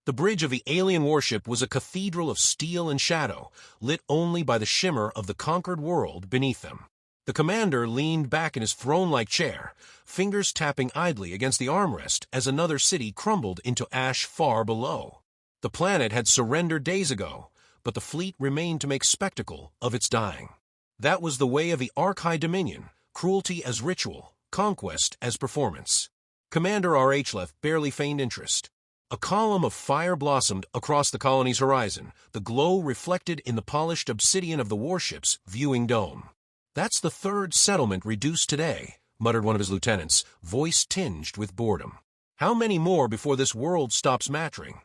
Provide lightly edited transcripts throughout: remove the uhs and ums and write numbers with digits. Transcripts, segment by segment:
The bridge of the alien warship was a cathedral of steel and shadow, lit only by the shimmer of the conquered world beneath them. The commander leaned back in his throne-like chair, fingers tapping idly against the armrest as another city crumbled into ash far below. The planet had surrendered days ago, but the fleet remained to make spectacle of its dying. That was the way of the Arch-High Dominion, cruelty as ritual, conquest as performance. Commander R.H. barely feigned interest. A column of fire blossomed across the colony's horizon, the glow reflected in the polished obsidian of the warship's viewing dome. "That's the third settlement reduced today," muttered one of his lieutenants, voice tinged with boredom. "How many more before this world stops mattering?"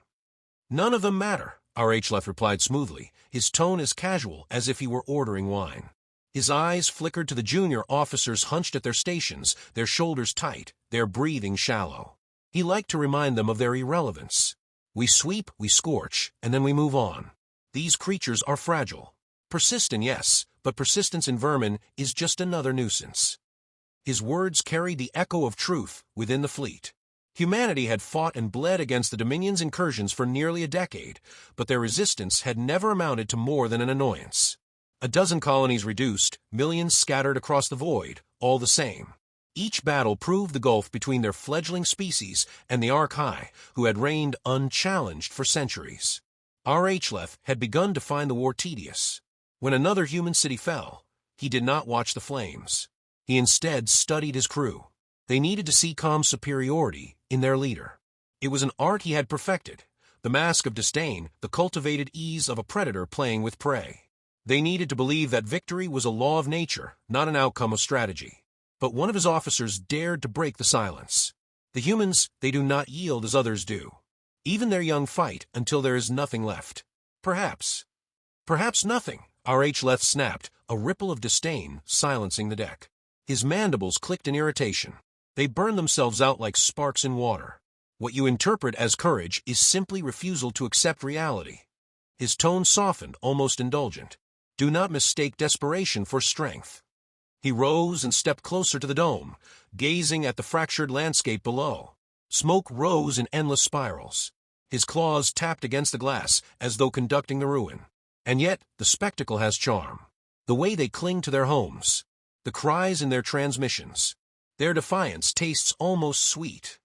"None of them matter," R.H. replied smoothly, his tone as casual as if he were ordering wine. His eyes flickered to the junior officers hunched at their stations, their shoulders tight, their breathing shallow. He liked to remind them of their irrelevance. "We sweep, we scorch, and then we move on. These creatures are fragile. Persistent, yes, but persistence in vermin is just another nuisance." His words carried the echo of truth within the fleet. Humanity had fought and bled against the Dominion's incursions for nearly a decade, but their resistance had never amounted to more than an annoyance. A dozen colonies reduced, millions scattered across the void, all the same. Each battle proved the gulf between their fledgling species and the Arch-High, who had reigned unchallenged for centuries. R.H. had begun to find the war tedious. When another human city fell, he did not watch the flames. He instead studied his crew. They needed to see calm superiority in their leader. It was an art he had perfected, the mask of disdain, the cultivated ease of a predator playing with prey. They needed to believe that victory was a law of nature, not an outcome of strategy. But one of his officers dared to break the silence. "The humans, they do not yield as others do. Even their young fight until there is nothing left. Perhaps nothing," R.H. snapped, a ripple of disdain silencing the deck. His mandibles clicked in irritation. They burned themselves out like sparks in water. "What you interpret as courage is simply refusal to accept reality." His tone softened, almost indulgent. "Do not mistake desperation for strength." He rose and stepped closer to the dome, gazing at the fractured landscape below. Smoke rose in endless spirals. His claws tapped against the glass as though conducting the ruin. And yet, the spectacle has charm. The way they cling to their homes. The cries in their transmissions. Their defiance tastes almost sweet.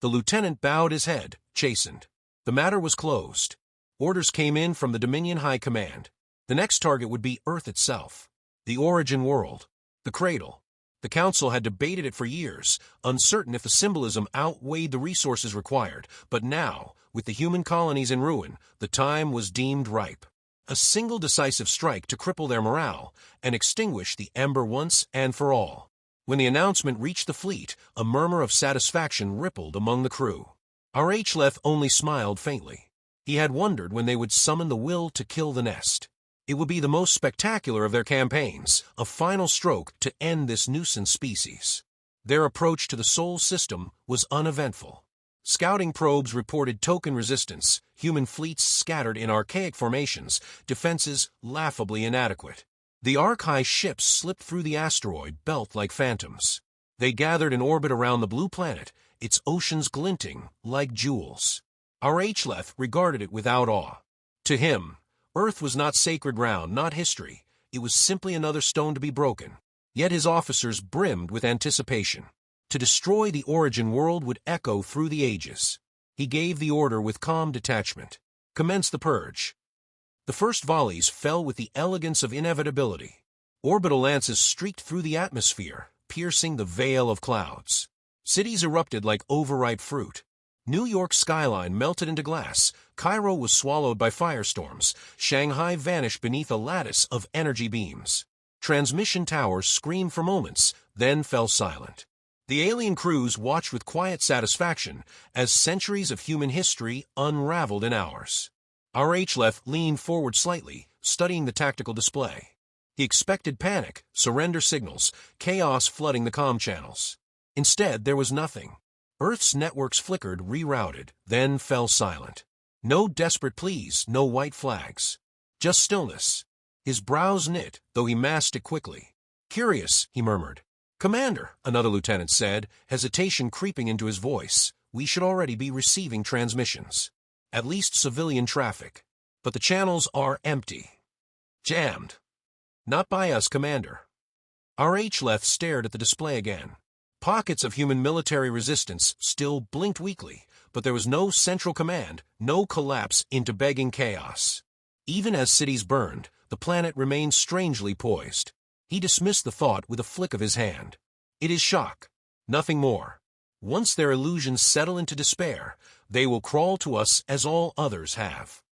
The lieutenant bowed his head, chastened. The matter was closed. Orders came in from the Dominion High Command. The next target would be Earth itself. The origin world. The cradle. The Council had debated it for years, uncertain if the symbolism outweighed the resources required, but now, with the human colonies in ruin, the time was deemed ripe. A single decisive strike to cripple their morale and extinguish the ember once and for all. When the announcement reached the fleet, a murmur of satisfaction rippled among the crew. R.H. only smiled faintly. He had wondered when they would summon the will to kill the nest. It would be the most spectacular of their campaigns, a final stroke to end this nuisance species. Their approach to the Sol system was uneventful. Scouting probes reported token resistance, human fleets scattered in archaic formations, defenses laughably inadequate. The Arch-High ships slipped through the asteroid belt like phantoms. They gathered in orbit around the blue planet, its oceans glinting like jewels. R.H. regarded it without awe. To him, Earth was not sacred ground, not history. It was simply another stone to be broken. Yet his officers brimmed with anticipation. To destroy the origin world would echo through the ages. He gave the order with calm detachment. Commence the purge. The first volleys fell with the elegance of inevitability. Orbital lances streaked through the atmosphere, piercing the veil of clouds. Cities erupted like overripe fruit. New York's skyline melted into glass. Cairo was swallowed by firestorms. Shanghai vanished beneath a lattice of energy beams. Transmission towers screamed for moments, then fell silent. The alien crews watched with quiet satisfaction as centuries of human history unraveled in hours. R.H. leaned forward slightly, studying the tactical display. He expected panic, surrender signals, chaos flooding the comm channels. Instead, there was nothing. Earth's networks flickered, rerouted, then fell silent. No desperate pleas, no white flags. Just stillness. His brows knit, though he masked it quickly. "Curious," he murmured. "Commander," another lieutenant said, hesitation creeping into his voice, "we should already be receiving transmissions." at least civilian traffic. But the channels are empty. Jammed. Not by us, Commander. HFY stared at the display again. Pockets of human military resistance still blinked weakly, but there was no central command, no collapse into begging chaos. Even as cities burned, the planet remained strangely poised. He dismissed the thought with a flick of his hand. It is shock. Nothing more. Once their illusions settle into despair, they will crawl to us as all others have.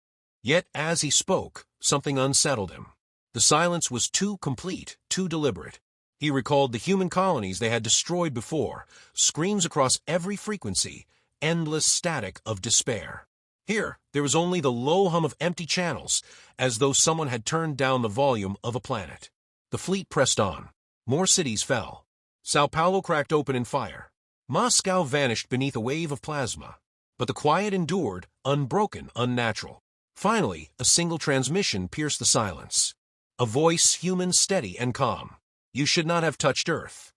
Yet as he spoke, something unsettled him. The silence was too complete, too deliberate. He recalled the human colonies they had destroyed before, screams across every frequency, endless static of despair. Here, there was only the low hum of empty channels, as though someone had turned down the volume of a planet. The fleet pressed on. More cities fell. Sao Paulo cracked open in fire. Moscow vanished beneath a wave of plasma. But the quiet endured, unbroken, unnatural. Finally, a single transmission pierced the silence. A voice human, steady, and calm. You should not have touched Earth.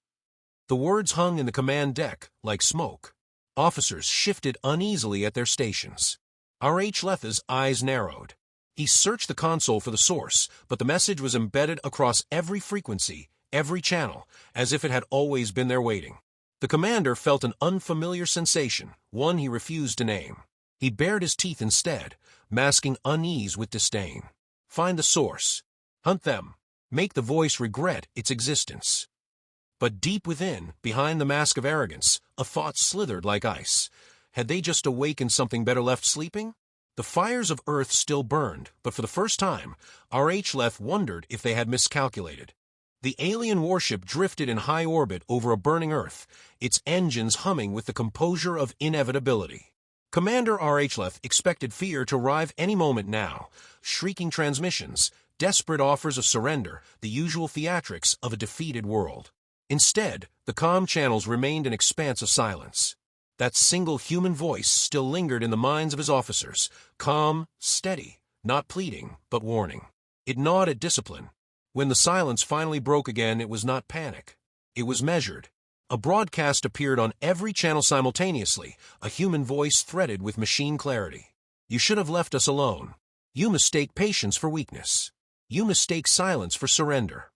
The words hung in the command deck like smoke. Officers shifted uneasily at their stations. HFY's eyes narrowed. He searched the console for the source, but the message was embedded across every frequency, every channel, as if it had always been there waiting. The commander felt an unfamiliar sensation, one he refused to name. He bared his teeth instead, masking unease with disdain. Find the source. Hunt them. Make the voice regret its existence. But deep within, behind the mask of arrogance, a thought slithered like ice. Had they just awakened something better left sleeping? The fires of Earth still burned, but for the first time, HFY wondered if they had miscalculated. The alien warship drifted in high orbit over a burning Earth, its engines humming with the composure of inevitability. Commander HFY expected fear to arrive any moment now, shrieking transmissions, desperate offers of surrender, the usual theatrics of a defeated world. Instead, the comm channels remained an expanse of silence. That single human voice still lingered in the minds of his officers, calm, steady, not pleading, but warning. It gnawed at discipline. When the silence finally broke again, it was not panic. It was measured. A broadcast appeared on every channel simultaneously, a human voice threaded with machine clarity. You should have left us alone. You mistake patience for weakness. You mistake silence for surrender.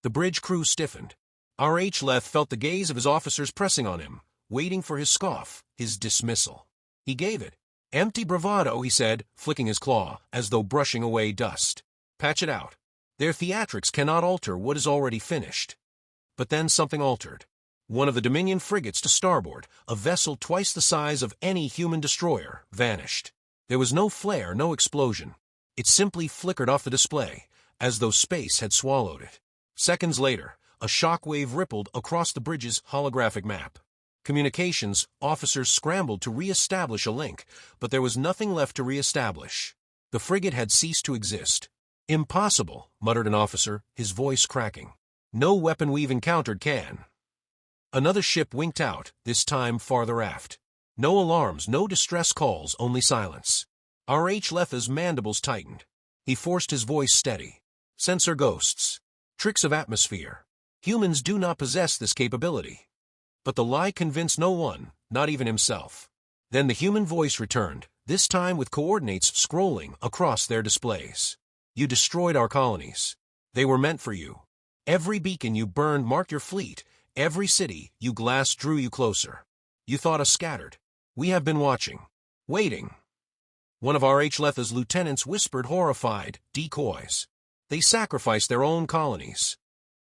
The bridge crew stiffened. HFY felt the gaze of his officers pressing on him, waiting for his scoff, his dismissal. He gave it. Empty bravado, he said, flicking his claw, as though brushing away dust. Patch it out. Their theatrics cannot alter what is already finished. But then something altered. One of the Dominion frigates to starboard, a vessel twice the size of any human destroyer, vanished. There was no flare, no explosion. It simply flickered off the display, as though space had swallowed it. Seconds later, a shockwave rippled across the bridge's holographic map. Communications officers scrambled to re-establish a link, but there was nothing left to re-establish. The frigate had ceased to exist. Impossible, muttered an officer, his voice cracking. No weapon we've encountered can. Another ship winked out, this time farther aft. No alarms, no distress calls, only silence. HFY's mandibles tightened. He forced his voice steady. Sensor ghosts. Tricks of atmosphere. Humans do not possess this capability. But the lie convinced no one, not even himself. Then the human voice returned, this time with coordinates scrolling across their displays. You destroyed our colonies. They were meant for you. Every beacon you burned marked your fleet. Every city you glassed drew you closer. You thought us scattered. We have been watching. Waiting. One of HFY's lieutenants whispered, horrified, decoys. They sacrificed their own colonies.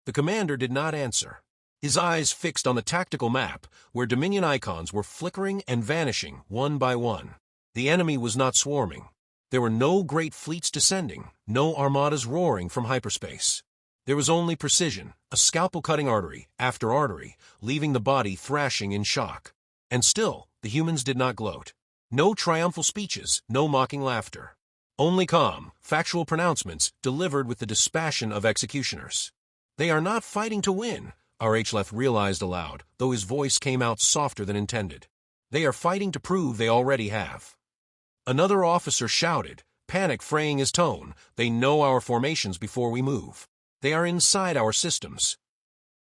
The commander did not answer. His eyes fixed on the tactical map, where Dominion icons were flickering and vanishing one by one. The enemy was not swarming. There were no great fleets descending, no armadas roaring from hyperspace. There was only precision, a scalpel cutting artery after artery, leaving the body thrashing in shock. And still, the humans did not gloat. No triumphal speeches, no mocking laughter. Only calm, factual pronouncements delivered with the dispassion of executioners. They are not fighting to win, HFY realized aloud, though his voice came out softer than intended. They are fighting to prove they already have. Another officer shouted, panic fraying his tone. They know our formations before we move. They are inside our systems.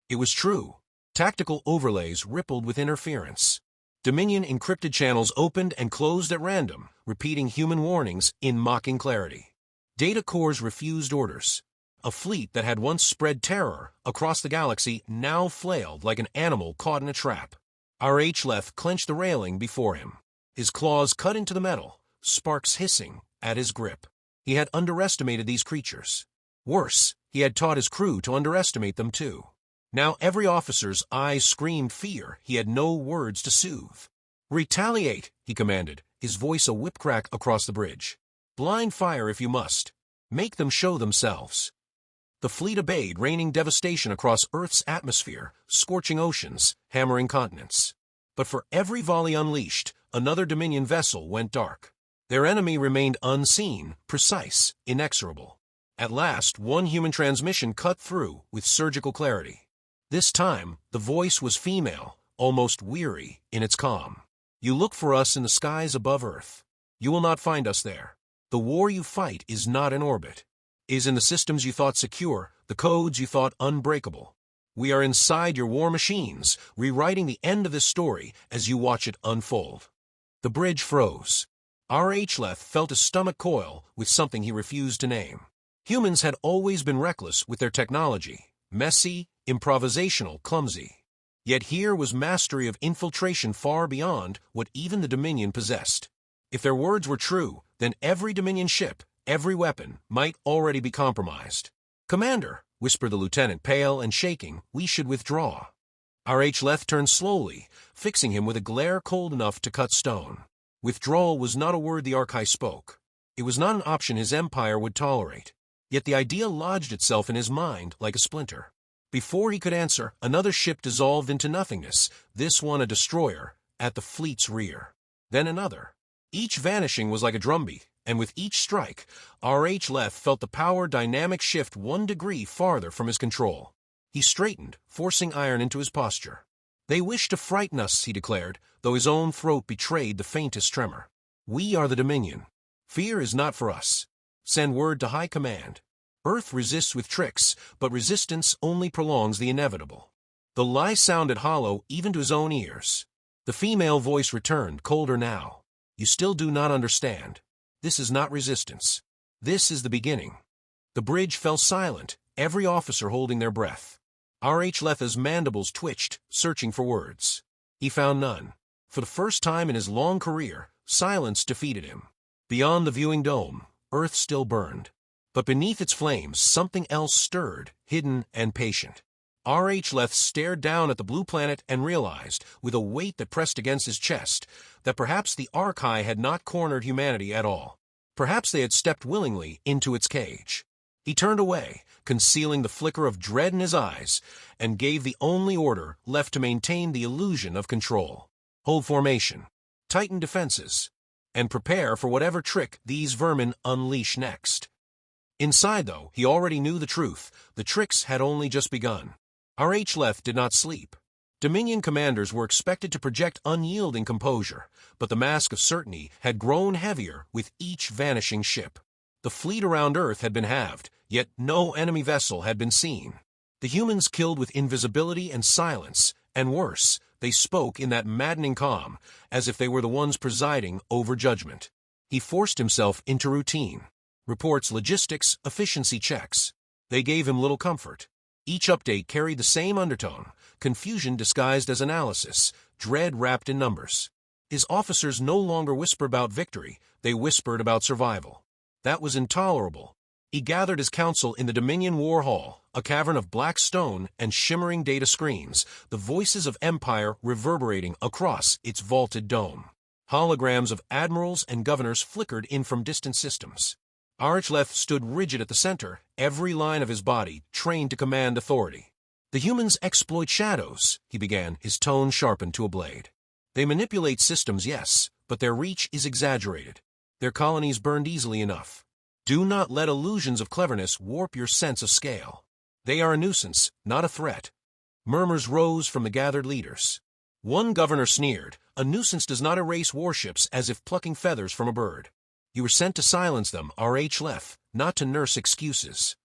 It was true. Tactical overlays rippled with interference. Dominion encrypted channels opened and closed at random, repeating human warnings in mocking clarity. Data cores refused orders. A fleet that had once spread terror across the galaxy now flailed like an animal caught in a trap. HFY clenched the railing before him. His claws cut into the metal, sparks hissing at his grip. He had underestimated these creatures. Worse, he had taught his crew to underestimate them too. Now every officer's eyes screamed fear he had no words to soothe. "Retaliate," he commanded, his voice a whip-crack across the bridge. "Blind fire if you must. Make them show themselves." The fleet obeyed, raining devastation across Earth's atmosphere, scorching oceans, hammering continents. But for every volley unleashed, another Dominion vessel went dark. Their enemy remained unseen, precise, inexorable. At last, one human transmission cut through with surgical clarity. This time, the voice was female, almost weary in its calm. "You look for us in the skies above Earth. You will not find us there. The war you fight is not in orbit. Is in the systems you thought secure, the codes you thought unbreakable. We are inside your war machines, rewriting the end of this story as you watch it unfold." The bridge froze. HFY felt his stomach coil with something he refused to name. Humans had always been reckless with their technology, messy, improvisational, clumsy. Yet here was mastery of infiltration far beyond what even the Dominion possessed. If their words were true, then every Dominion ship, every weapon, might already be compromised. "Commander," whispered the lieutenant, pale and shaking, "we should withdraw." HFY turned slowly, fixing him with a glare cold enough to cut stone. Withdrawal was not a word the Archai spoke. It was not an option his empire would tolerate. Yet the idea lodged itself in his mind like a splinter. Before he could answer, another ship dissolved into nothingness, this one a destroyer, at the fleet's rear. Then another. Each vanishing was like a drumbeat, and with each strike, HFY felt the power dynamic shift 1 degree farther from his control. He straightened, forcing iron into his posture. "They wish to frighten us," he declared, though his own throat betrayed the faintest tremor. "We are the Dominion. Fear is not for us. Send word to High Command. Earth resists with tricks, but resistance only prolongs the inevitable." The lie sounded hollow even to his own ears. The female voice returned, colder now. "You still do not understand. This is not resistance. This is the beginning." The bridge fell silent, every officer holding their breath. HFY's mandibles twitched, searching for words. He found none. For the first time in his long career, silence defeated him. Beyond the viewing dome, Earth still burned. But beneath its flames, something else stirred, hidden and patient. HFY stared down at the blue planet and realized, with a weight that pressed against his chest, that perhaps the Archai had not cornered humanity at all. Perhaps they had stepped willingly into its cage. He turned away, concealing the flicker of dread in his eyes, and gave the only order left to maintain the illusion of control. "Hold formation, tighten defenses, and prepare for whatever trick these vermin unleash next." Inside, though, he already knew the truth. The tricks had only just begun. HFY did not sleep. Dominion commanders were expected to project unyielding composure, but the mask of certainty had grown heavier with each vanishing ship. The fleet around Earth had been halved, yet no enemy vessel had been seen. The humans killed with invisibility and silence, and worse, they spoke in that maddening calm, as if they were the ones presiding over judgment. He forced himself into routine. Reports, logistics, efficiency checks. They gave him little comfort. Each update carried the same undertone, confusion disguised as analysis, dread wrapped in numbers. His officers no longer whispered about victory, they whispered about survival. That was intolerable. He gathered his council in the Dominion War Hall, a cavern of black stone and shimmering data screens, the voices of Empire reverberating across its vaulted dome. Holograms of admirals and governors flickered in from distant systems. HFY stood rigid at the center, every line of his body trained to command authority. "The humans exploit shadows," he began, his tone sharpened to a blade. "They manipulate systems, yes, but their reach is exaggerated. Their colonies burned easily enough. Do not let illusions of cleverness warp your sense of scale. They are a nuisance, not a threat." Murmurs rose from the gathered leaders. One governor sneered, "A nuisance does not erase warships as if plucking feathers from a bird. You were sent to silence them, HFY, not to nurse excuses."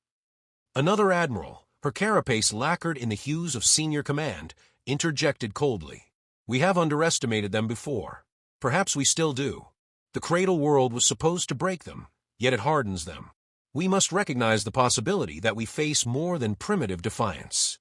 Another admiral, her carapace lacquered in the hues of senior command, interjected coldly. We have underestimated them before. Perhaps we still do. The cradle world was supposed to break them, yet it hardens them. We must recognize the possibility that we face more than primitive defiance.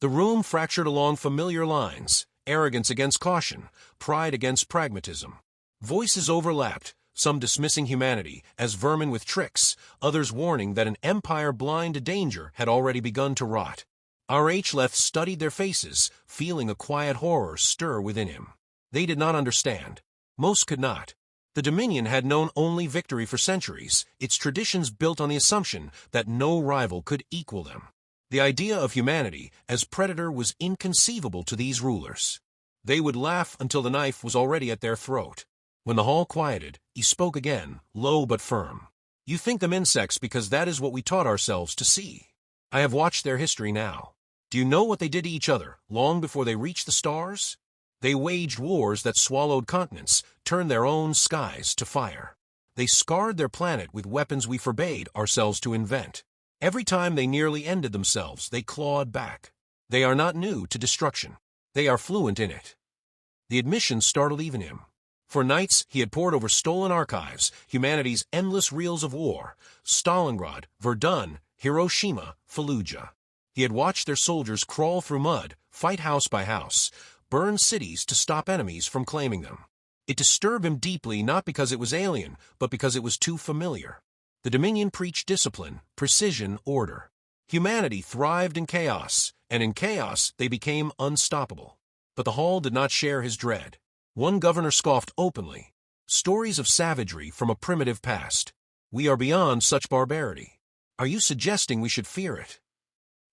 The room fractured along familiar lines, arrogance against caution, pride against pragmatism. Voices overlapped, some dismissing humanity as vermin with tricks, others warning that an empire blind to danger had already begun to rot. HFY studied their faces, feeling a quiet horror stir within him. They did not understand. Most could not. The Dominion had known only victory for centuries, its traditions built on the assumption that no rival could equal them. The idea of humanity as predator was inconceivable to these rulers. They would laugh until the knife was already at their throat. When the hall quieted, he spoke again, low but firm. You think them insects because that is what we taught ourselves to see. I have watched their history now. Do you know what they did to each other long before they reached the stars? They waged wars that swallowed continents, turned their own skies to fire. They scarred their planet with weapons we forbade ourselves to invent. Every time they nearly ended themselves, they clawed back. They are not new to destruction. They are fluent in it. The admission startled even him. For nights, he had pored over stolen archives, humanity's endless reels of war, Stalingrad, Verdun, Hiroshima, Fallujah. He had watched their soldiers crawl through mud, fight house by house, burn cities to stop enemies from claiming them. It disturbed him deeply not because it was alien, but because it was too familiar. The Dominion preached discipline, precision, order. Humanity thrived in chaos, and in chaos they became unstoppable. But the hall did not share his dread. One governor scoffed openly. Stories of savagery from a primitive past. We are beyond such barbarity. Are you suggesting we should fear it?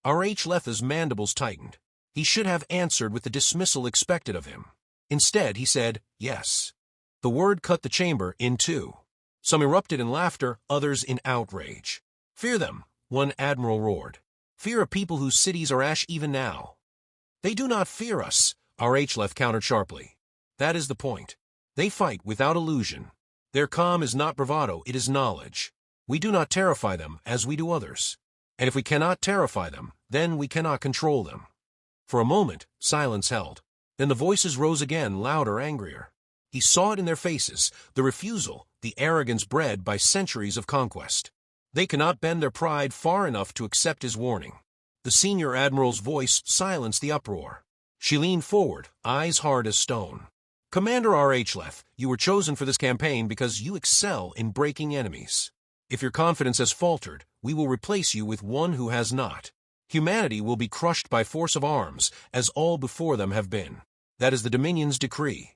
HFY's mandibles tightened. He should have answered with the dismissal expected of him. Instead, he said, yes. The word cut the chamber in two. Some erupted in laughter, others in outrage. Fear them, one admiral roared. Fear a people whose cities are ash even now. They do not fear us, HFY countered sharply. That is the point. They fight without illusion. Their calm is not bravado, it is knowledge. We do not terrify them as we do others. And if we cannot terrify them, then we cannot control them. For a moment, silence held. Then the voices rose again, louder, angrier. He saw it in their faces, the refusal, the arrogance bred by centuries of conquest. They cannot bend their pride far enough to accept his warning. The senior admiral's voice silenced the uproar. She leaned forward, eyes hard as stone. Commander HFY, you were chosen for this campaign because you excel in breaking enemies. If your confidence has faltered, we will replace you with one who has not. Humanity will be crushed by force of arms, as all before them have been. That is the Dominion's decree.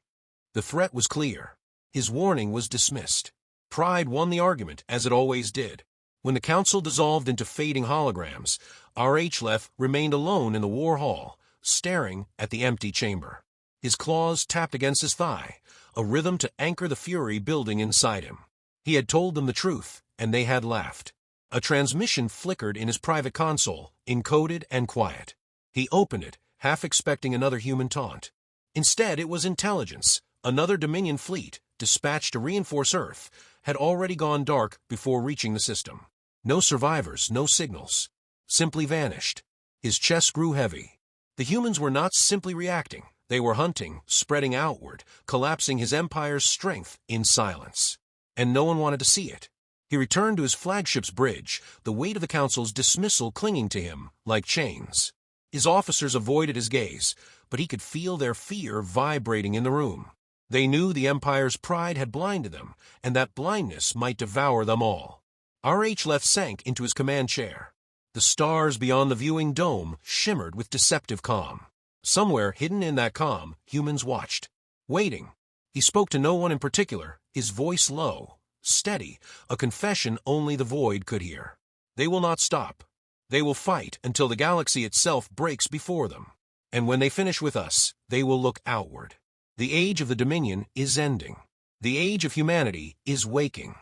The threat was clear. His warning was dismissed. Pride won the argument, as it always did. When the council dissolved into fading holograms, HFY remained alone in the war hall, staring at the empty chamber. His claws tapped against his thigh, a rhythm to anchor the fury building inside him. He had told them the truth, and they had laughed. A transmission flickered in his private console, encoded and quiet. He opened it, half expecting another human taunt. Instead, it was intelligence. Another Dominion fleet, dispatched to reinforce Earth, had already gone dark before reaching the system. No survivors, no signals. Simply vanished. His chest grew heavy. The humans were not simply reacting. They were hunting, spreading outward, collapsing his empire's strength in silence. And no one wanted to see it. He returned to his flagship's bridge, the weight of the council's dismissal clinging to him like chains. His officers avoided his gaze, but he could feel their fear vibrating in the room. They knew the empire's pride had blinded them, and that blindness might devour them all. HFY sank into his command chair. The stars beyond the viewing dome shimmered with deceptive calm. Somewhere hidden in that calm, humans watched, waiting. He spoke to no one in particular, his voice low, steady, a confession only the void could hear. They will not stop. They will fight until the galaxy itself breaks before them. And when they finish with us, they will look outward. The age of the Dominion is ending. The age of humanity is waking.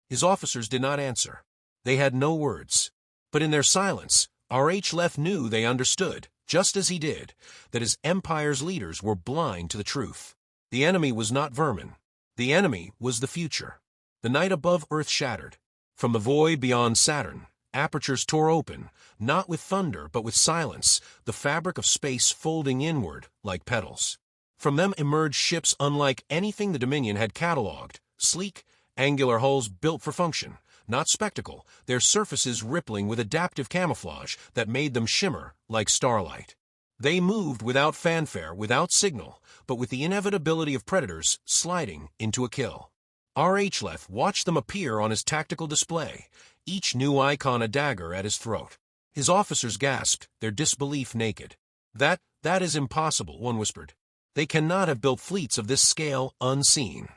His officers did not answer. They had no words. But in their silence, HFY knew they understood, just as he did, that his empire's leaders were blind to the truth. The enemy was not vermin. The enemy was the future. The night above Earth shattered. From the void beyond Saturn, apertures tore open, not with thunder but with silence, the fabric of space folding inward like petals. From them emerged ships unlike anything the Dominion had catalogued, sleek, angular hulls built for function, not spectacle, their surfaces rippling with adaptive camouflage that made them shimmer like starlight. They moved without fanfare, without signal, but with the inevitability of predators sliding into a kill. R.H. watched them appear on his tactical display, each new icon a dagger at his throat. His officers gasped, their disbelief naked. That is impossible, one whispered. They cannot have built fleets of this scale unseen.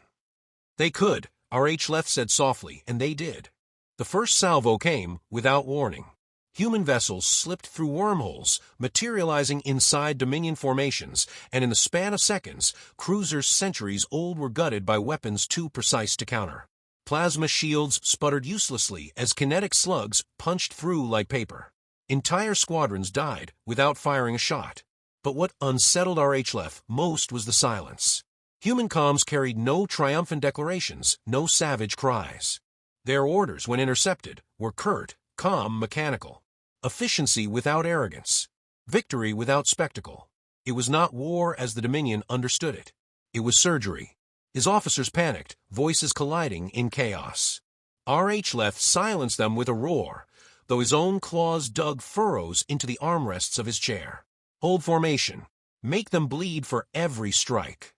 They could, R.H. said softly, and they did. The first salvo came without warning. Human vessels slipped through wormholes, materializing inside Dominion formations, and in the span of seconds, cruisers centuries old were gutted by weapons too precise to counter. Plasma shields sputtered uselessly as kinetic slugs punched through like paper. Entire squadrons died without firing a shot. But what unsettled R.H. most was the silence. Human comms carried no triumphant declarations, no savage cries. Their orders, when intercepted, were curt, calm, mechanical. Efficiency without arrogance. Victory without spectacle. It was not war as the Dominion understood it. It was surgery. His officers panicked, voices colliding in chaos. R.H. silenced them with a roar, though his own claws dug furrows into the armrests of his chair. Hold formation. Make them bleed for every strike.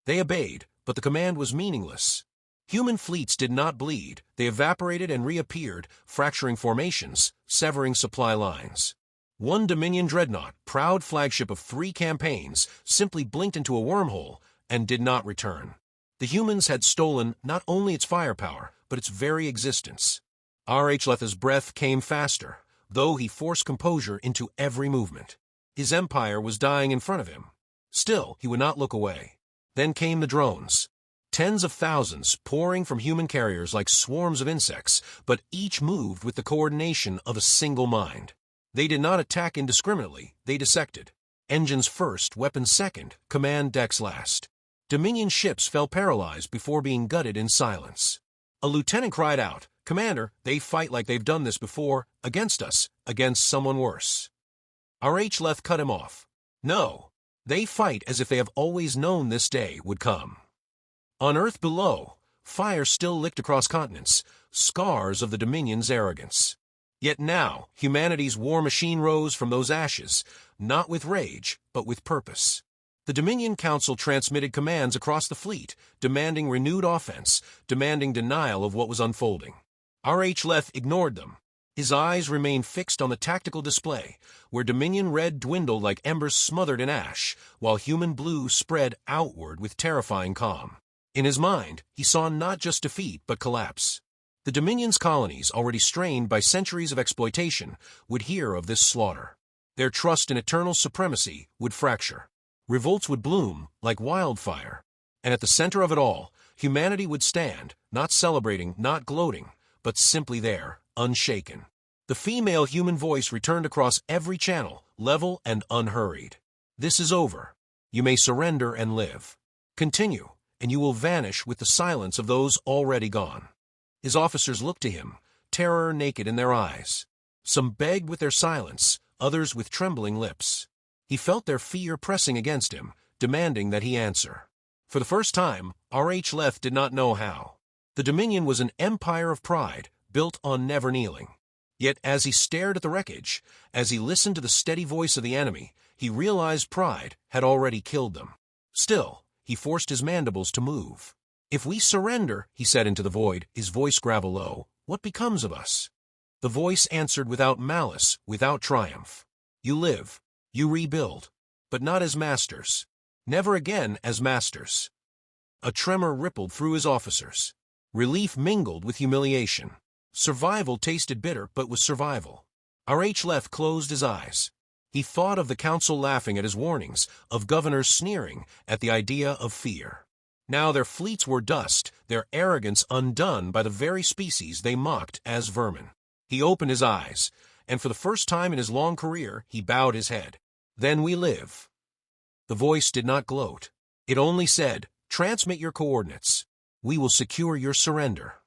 They obeyed, but the command was meaningless. Human fleets did not bleed. They evaporated and reappeared, fracturing formations, severing supply lines. One Dominion dreadnought, proud flagship of 3 campaigns, simply blinked into a wormhole and did not return. The humans had stolen not only its firepower, but its very existence. R.H.'s breath came faster, though he forced composure into every movement. His empire was dying in front of him. Still, he would not look away. Then came the drones. Tens of thousands pouring from human carriers like swarms of insects, but each moved with the coordination of a single mind. They did not attack indiscriminately, they dissected. Engines first, weapons second, command decks last. Dominion ships fell paralyzed before being gutted in silence. A lieutenant cried out, "Commander, they fight like they've done this before, against us, against someone worse." R.H. cut him off. "No, they fight as if they have always known this day would come." On Earth below, fire still licked across continents, scars of the Dominion's arrogance. Yet now, humanity's war machine rose from those ashes, not with rage, but with purpose. The Dominion Council transmitted commands across the fleet, demanding renewed offense, demanding denial of what was unfolding. R.H. ignored them. His eyes remained fixed on the tactical display, where Dominion red dwindled like embers smothered in ash, while human blue spread outward with terrifying calm. In his mind, he saw not just defeat but collapse. The Dominion's colonies, already strained by centuries of exploitation, would hear of this slaughter. Their trust in eternal supremacy would fracture. Revolts would bloom like wildfire. And at the center of it all, humanity would stand, not celebrating, not gloating, but simply there, unshaken. The female human voice returned across every channel, level and unhurried. "This is over. You may surrender and live. Continue, and you will vanish with the silence of those already gone." His officers looked to him, terror naked in their eyes. Some begged with their silence, others with trembling lips. He felt their fear pressing against him, demanding that he answer. For the first time, R.H. did not know how. The Dominion was an empire of pride, built on never kneeling. Yet as he stared at the wreckage, as he listened to the steady voice of the enemy, he realized pride had already killed them. Still, he forced his mandibles to move. "If we surrender," he said into the void, his voice gravel low, "what becomes of us?" The voice answered without malice, without triumph. "You live, you rebuild, but not as masters. Never again as masters." A tremor rippled through his officers. Relief mingled with humiliation. Survival tasted bitter, but was survival. R.H. closed his eyes. He thought of the council laughing at his warnings, of governors sneering at the idea of fear. Now their fleets were dust, their arrogance undone by the very species they mocked as vermin. He opened his eyes, and for the first time in his long career, he bowed his head. "Then we live." The voice did not gloat. It only said, "Transmit your coordinates. We will secure your surrender."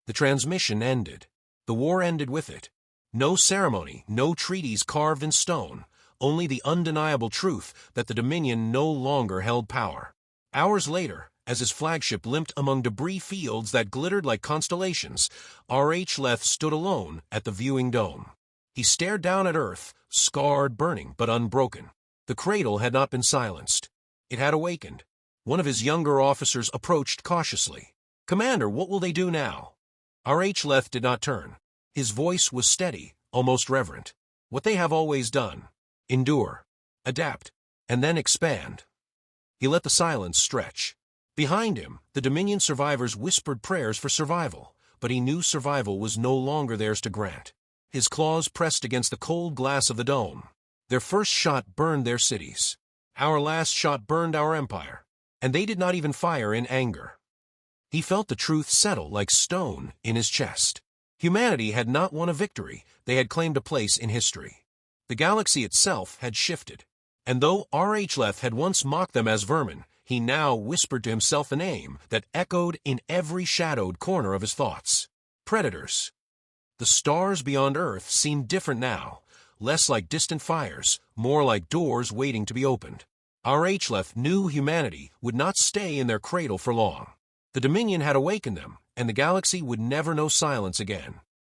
The transmission ended. The war ended with it. No ceremony, no treaties carved in stone, only the undeniable truth that the Dominion no longer held power. Hours later, as his flagship limped among debris fields that glittered like constellations, R.H. Leth stood alone at the viewing dome. He stared down at Earth, scarred, burning, but unbroken. The cradle had not been silenced. It had awakened. One of his younger officers approached cautiously. "Commander, what will they do now?" R.H. Leth did not turn. His voice was steady, almost reverent. "What they have always done. Endure, adapt, and then expand." He let the silence stretch. Behind him, the Dominion survivors whispered prayers for survival, but he knew survival was no longer theirs to grant. His claws pressed against the cold glass of the dome. Their first shot burned their cities. Our last shot burned our empire. And they did not even fire in anger. He felt the truth settle like stone in his chest. Humanity had not won a victory, they had claimed a place in history. The galaxy itself had shifted. And though R.H. Leth had once mocked them as vermin, he now whispered to himself a name that echoed in every shadowed corner of his thoughts. Predators. The stars beyond Earth seemed different now, less like distant fires, more like doors waiting to be opened. R.H. Leth knew humanity would not stay in their cradle for long. The Dominion had awakened them, and the galaxy would never know silence again.